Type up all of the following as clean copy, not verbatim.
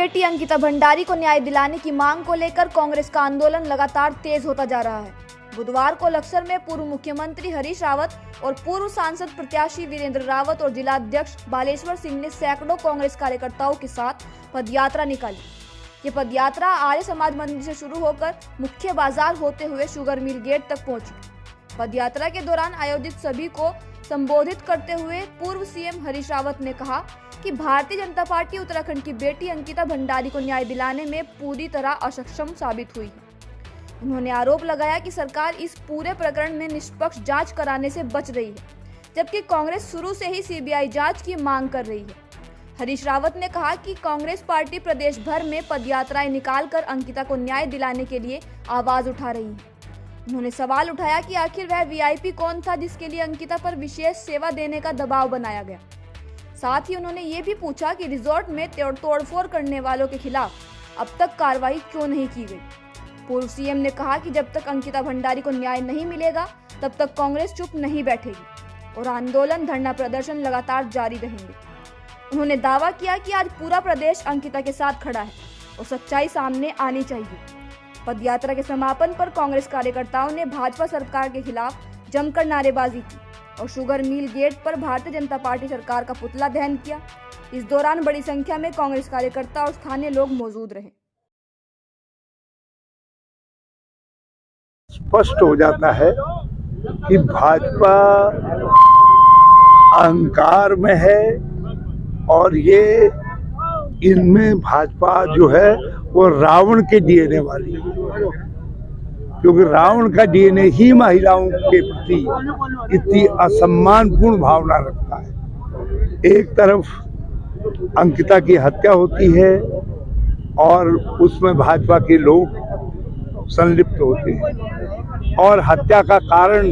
बेटी अंकिता भंडारी को न्याय दिलाने की मांग को लेकर कांग्रेस का आंदोलन लगातार तेज होता जा रहा है। बुधवार को लक्सर में पूर्व मुख्यमंत्री हरीश रावत और पूर्व सांसद प्रत्याशी वीरेंद्र रावत और जिला अध्यक्ष बालेश्वर सिंह ने सैकड़ों कांग्रेस कार्यकर्ताओं के साथ पदयात्रा निकाली। ये पदयात्रा आर्य समाज मंदिर से शुरू होकर मुख्य बाजार होते हुए शुगर मिल गेट तक पहुंची। पदयात्रा के दौरान आयोजित सभी को संबोधित करते हुए पूर्व सीएम हरीश रावत ने कहा कि भारतीय जनता पार्टी उत्तराखंड की बेटी अंकिता भंडारी को न्याय दिलाने में पूरी तरह अक्षम साबित हुई है। उन्होंने आरोप लगाया कि सरकार इस पूरे प्रकरण में निष्पक्ष जांच कराने से बच रही है, जबकि कांग्रेस शुरू से ही सीबीआई जांच की मांग कर रही है। हरीश रावत ने कहा कि कांग्रेस पार्टी प्रदेश भर में पदयात्राएं निकालकर अंकिता को न्याय दिलाने के लिए आवाज उठा रही है। उन्होंने सवाल उठाया कि आखिर वह वीआईपी कौन था जिसके लिए अंकिता पर विशेष सेवा देने का दबाव बनाया गया। साथ ही उन्होंने ये भी पूछा कि रिजॉर्ट में तोड़फोड़ करने वालों के खिलाफ अब तक कार्रवाई क्यों नहीं की गई। पूर्व सीएम ने कहा कि जब तक अंकिता भंडारी को न्याय नहीं मिलेगा तब तक कांग्रेस चुप नहीं बैठेगी और आंदोलन धरना प्रदर्शन लगातार जारी रहेंगे। उन्होंने दावा किया कि आज पूरा प्रदेश अंकिता के साथ खड़ा है और सच्चाई सामने आनी चाहिए। पदयात्रा के समापन पर कांग्रेस कार्यकर्ताओं ने भाजपा सरकार के खिलाफ जमकर नारेबाजी की और शुगर मिल गेट पर भारतीय जनता पार्टी सरकार का पुतला दहन किया। इस दौरान बड़ी संख्या में कांग्रेस कार्यकर्ता और स्थानीय लोग मौजूद रहे। स्पष्ट हो जाता है कि भाजपा अहंकार में है और ये इनमें भाजपा जो है वो रावण के डीएनए वाली है, क्योंकि रावण का डीएनए ही महिलाओं के प्रति इतनी असम्मानपूर्ण भावना रखता है। एक तरफ अंकिता की हत्या होती है और उसमें भाजपा के लोग संलिप्त होते हैं और हत्या का कारण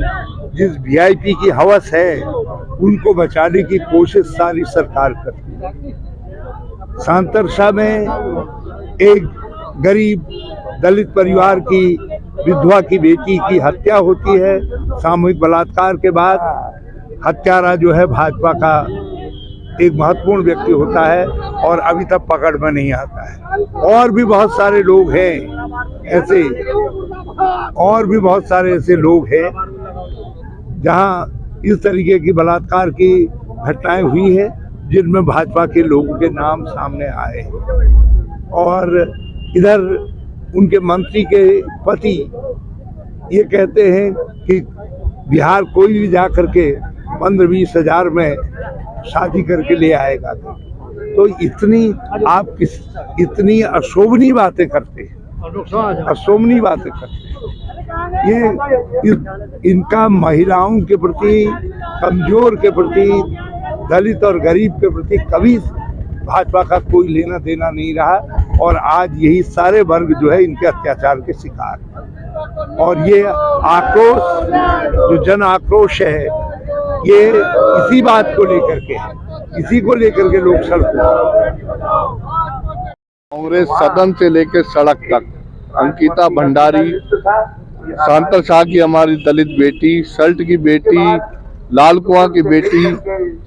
जिस वीआईपी की हवस है उनको बचाने की कोशिश सारी सरकार करती है। सांतरसा में एक गरीब दलित परिवार की विधवा की बेटी की हत्या होती है। सामूहिक बलात्कार के बाद हत्यारा जो है भाजपा का एक महत्वपूर्ण व्यक्ति होता है और अभी तक पकड़ में नहीं आता है। और भी बहुत सारे लोग हैं ऐसे, और भी बहुत सारे ऐसे लोग हैं जहां इस तरीके की बलात्कार की घटनाएं हुई है जिनमें भाजपा के लोगों के नाम सामने आए और इधर उनके मंत्री के पति ये कहते हैं कि बिहार कोई भी जा करके 15-20 हजार में शादी करके ले आएगा। तो इतनी अशोभनीय बातें करते हैं, अशोभनीय बातें करते हैं। ये इनका महिलाओं के प्रति, कमजोर के प्रति, दलित और गरीब के प्रति कभी भाजपा का कोई लेना देना नहीं रहा और आज यही सारे वर्ग जो है इनके अत्याचार के शिकार है। और ये आक्रोश, जो जन आक्रोश है, ये इसी बात को लेकर के है, इसी को लेकर के लोग सड़क। कांग्रेस सदन से लेकर सड़क तक अंकिता भंडारी, सांतरसा की हमारी दलित बेटी, सल्ट की बेटी, लाल कुआं की बेटी,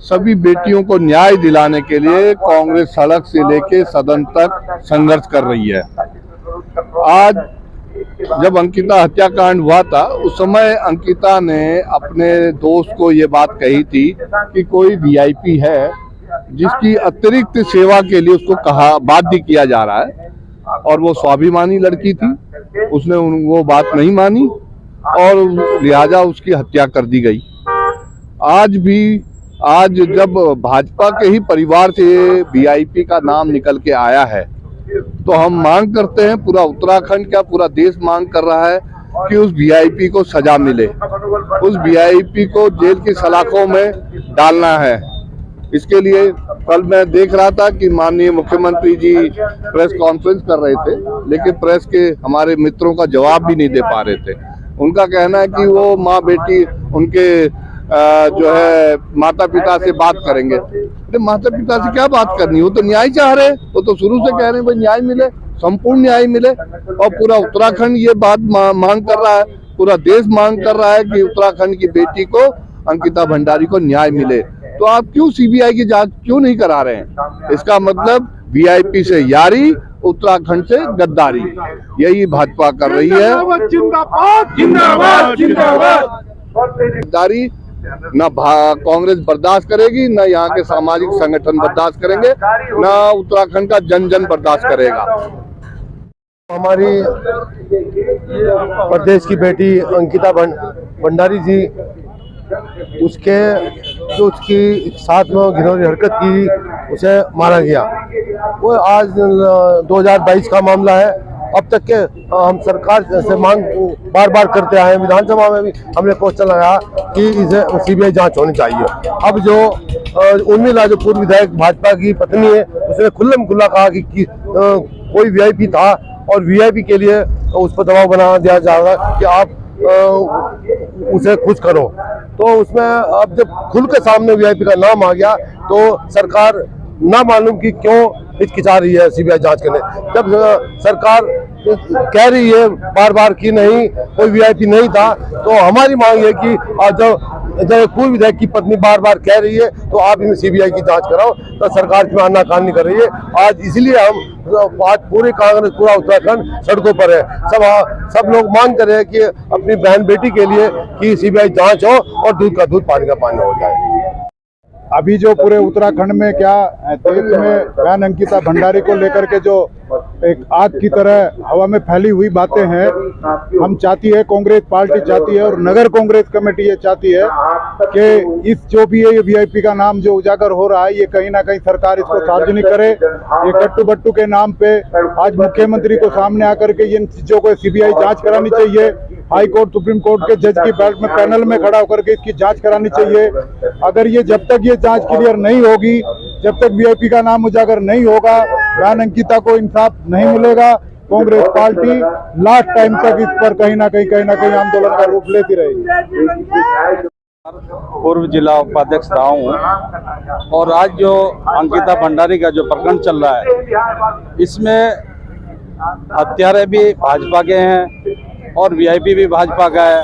सभी बेटियों को न्याय दिलाने के लिए कांग्रेस सड़क से लेकर सदन तक संघर्ष कर रही है। आज जब अंकिता हत्याकांड हुआ था उस समय अंकिता ने अपने दोस्त को ये बात कही थी कि कोई वीआईपी है जिसकी अतिरिक्त सेवा के लिए उसको बाध्य किया जा रहा है और वो स्वाभिमानी लड़की थी, उसने वो बात नहीं मानी और लिहाजा उसकी हत्या कर दी गई। आज जब भाजपा के ही परिवार से वीआईपी का नाम निकल के आया है तो हम मांग करते हैं, पूरा उत्तराखंड क्या पूरा देश मांग कर रहा है कि उस वीआईपी को सजा मिले, उस वीआईपी को जेल की सलाखों में डालना है। इसके लिए कल मैं देख रहा था कि माननीय मुख्यमंत्री जी प्रेस कॉन्फ्रेंस कर रहे थे, लेकिन प्रेस के हमारे मित्रों का जवाब भी नहीं दे पा रहे थे। उनका कहना है कि वो माँ बेटी उनके जो है माता पिता से बात करेंगे। अरे माता पिता से क्या बात करनी, वो तो न्याय चाह रहे, वो तो शुरू से कह रहे हैं भाई न्याय मिले, संपूर्ण न्याय मिले और पूरा उत्तराखंड ये बात मांग कर रहा है, पूरा देश मांग कर रहा है कि उत्तराखंड की बेटी को, अंकिता भंडारी को न्याय मिले। तो आप क्यों सीबीआई की जांच क्यों नहीं करा रहे हैं? इसका मतलब वीआईपी से यारी, उत्तराखंड से गद्दारी, यही भाजपा कर रही है। जिंदाबाद जिंदाबाद जिंदाबाद। गद्दारी न कांग्रेस बर्दाश्त करेगी, न यहाँ के सामाजिक संगठन बर्दाश्त करेंगे, न उत्तराखंड का जन जन बर्दाश्त करेगा। हमारी प्रदेश की बेटी अंकिता भंडारी जी, उसकी साथ में घिनौनी हरकत की, उसे मारा गया। वो आज 2022 का मामला है। अब तक के हम सरकार से मांग बार बार करते आए हैं, विधानसभा में भी हमने क्वेश्चन लगाया कि इसे सीबीआई जांच होनी चाहिए। अब जो उर्मिला, जो पूर्व विधायक भाजपा की पत्नी है, उसने खुल्लम खुल्ला कहा कि कोई वीआईपी था और वीआईपी के लिए उस पर दबाव बना दिया जा रहा है कि आप उसे खुश करो। तो उसमें अब जब खुल के सामने वीआईपी का नाम आ गया तो सरकार ना मालूम कि क्यों हिचकिचा रही है सीबीआई जांच करने। जब सरकार कह रही है बार बार कि नहीं कोई वीआईपी नहीं था, तो हमारी मांग है कि जब पूर्व विधायक की पत्नी बार बार कह रही है तो आप इनमें सीबीआई की जांच कराओ। तो सरकार इसमें आनाकानी कर रही है। आज इसलिए हम आज पूरे कांग्रेस, पूरा उत्तराखंड सड़कों पर है। सब लोग मांग कर रहे हैं कि अपनी बहन बेटी के लिए कि सीबीआई जांच हो और दूध का दूध पानी का पानी हो जाए। अभी जो पूरे उत्तराखंड में क्या देश में बहन अंकिता भंडारी को लेकर के जो एक आग की तरह हवा में फैली हुई बातें हैं, हम चाहती है, कांग्रेस पार्टी चाहती है और नगर कांग्रेस कमेटी ये चाहती है कि इस जो भी ये वीआईपी का नाम जो उजागर हो रहा है, ये कहीं ना कहीं सरकार इसको सार्वजनिक करे। ये गट्टू बट्टू के नाम पे आज मुख्यमंत्री को सामने आकर के इन चीजों को सीबीआई जांच करानी चाहिए। हाई कोर्ट, सुप्रीम कोर्ट के जज की बैठ में पैनल में खड़ा होकर के इसकी जांच करानी चाहिए। अगर ये जब तक ये जांच क्लियर नहीं होगी, जब तक वीआईपी का नाम उजागर नहीं होगा, बहन अंकिता को इंसाफ नहीं मिलेगा, कांग्रेस पार्टी लास्ट टाइम तक इस पर कहीं ना कहीं आंदोलन का रूप लेती रहेगी। पूर्व जिला उपाध्यक्ष रहा हूँ और आज जो अंकिता भंडारी का जो प्रकरण चल रहा है, इसमें हत्यारे भी भाजपा के हैं और वीआईपी भी भाजपा का है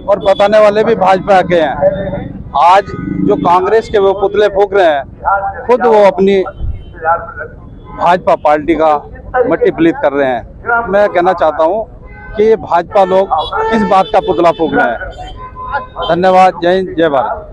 और बताने वाले भी भाजपा के हैं। आज जो कांग्रेस के वो पुतले फूंक रहे हैं, खुद वो अपनी भाजपा पार्टी का मट्टी पलीत कर रहे हैं। मैं कहना चाहता हूँ कि ये भाजपा लोग किस बात का पुतला फूंक रहे हैं। धन्यवाद। जय हिंद, जय भारत।